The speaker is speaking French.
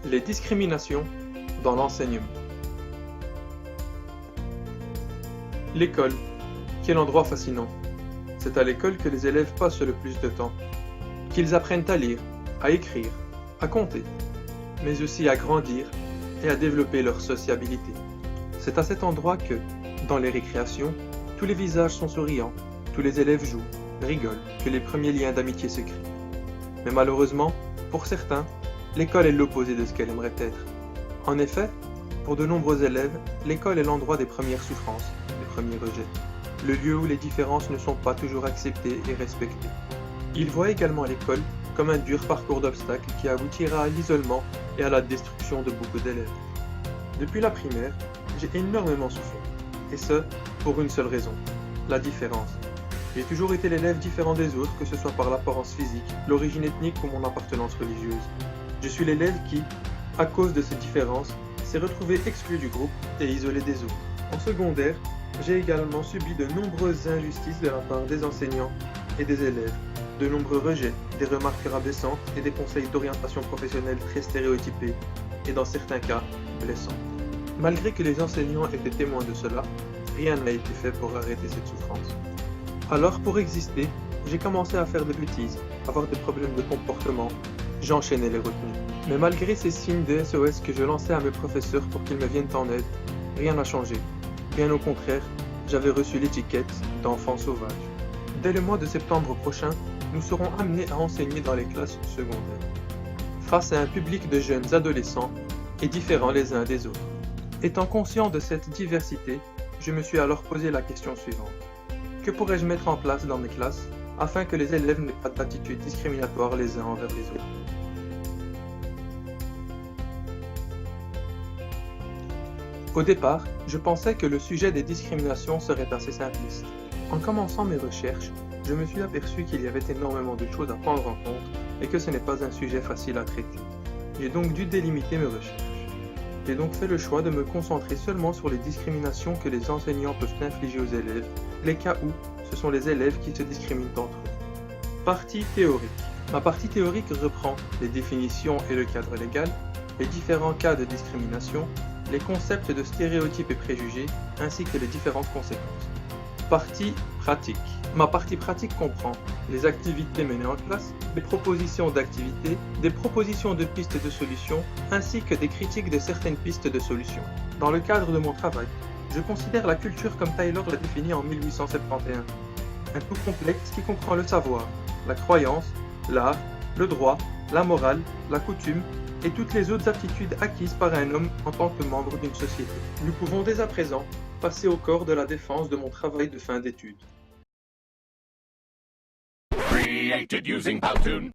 Les discriminations dans l'enseignement. L'école, quel endroit fascinant. C'est à l'école que les élèves passent le plus de temps. Qu'ils apprennent à lire, à écrire, à compter, mais aussi à grandir et à développer leur sociabilité. C'est à cet endroit que, dans les récréations, tous les visages sont souriants, tous les élèves jouent, rigolent, que les premiers liens d'amitié se créent. Mais malheureusement, pour certains, l'école est l'opposé de ce qu'elle aimerait être. En effet, pour de nombreux élèves, l'école est l'endroit des premières souffrances, des premiers rejets, le lieu où les différences ne sont pas toujours acceptées et respectées. Ils voient également l'école comme un dur parcours d'obstacles qui aboutira à l'isolement et à la destruction de beaucoup d'élèves. Depuis la primaire, j'ai énormément souffert, et ce, pour une seule raison, la différence. J'ai toujours été l'élève différent des autres, que ce soit par l'apparence physique, l'origine ethnique ou mon appartenance religieuse. Je suis l'élève qui, à cause de ces différences, s'est retrouvé exclu du groupe et isolé des autres. En secondaire, j'ai également subi de nombreuses injustices de la part des enseignants et des élèves, de nombreux rejets, des remarques rabaissantes et des conseils d'orientation professionnelle très stéréotypés et dans certains cas, blessants. Malgré que les enseignants étaient témoins de cela, rien n'a été fait pour arrêter cette souffrance. Alors, pour exister, j'ai commencé à faire des bêtises, avoir des problèmes de comportement. J'enchaînais les retenues. Mais malgré ces signes de SOS que je lançais à mes professeurs pour qu'ils me viennent en aide, rien n'a changé. Bien au contraire, j'avais reçu l'étiquette d'enfant sauvage. Dès le mois de septembre prochain, nous serons amenés à enseigner dans les classes secondaires, face à un public de jeunes adolescents et différents les uns des autres. Étant conscient de cette diversité, je me suis alors posé la question suivante. Que pourrais-je mettre en place dans mes classes afin que les élèves n'aient pas d'attitude discriminatoire les uns envers les autres? Au départ, je pensais que le sujet des discriminations serait assez simpliste. En commençant mes recherches, je me suis aperçu qu'il y avait énormément de choses à prendre en compte et que ce n'est pas un sujet facile à traiter. J'ai donc dû délimiter mes recherches. J'ai donc fait le choix de me concentrer seulement sur les discriminations que les enseignants peuvent infliger aux élèves, les cas où ce sont les élèves qui se discriminent entre eux. Partie théorique. Ma partie théorique reprend les définitions et le cadre légal, les différents cas de discrimination, les concepts de stéréotypes et préjugés, ainsi que les différentes conséquences. Partie pratique. Ma partie pratique comprend les activités menées en classe, des propositions d'activités, des propositions de pistes de solutions, ainsi que des critiques de certaines pistes de solutions. Dans le cadre de mon travail, je considère la culture comme Taylor l'a définie en 1871. Un tout complexe qui comprend le savoir, la croyance, l'art, le droit, la morale, la coutume et toutes les autres aptitudes acquises par un homme en tant que membre d'une société. Nous pouvons dès à présent passer au corps de la défense de mon travail de fin d'études. Created using Powtoon.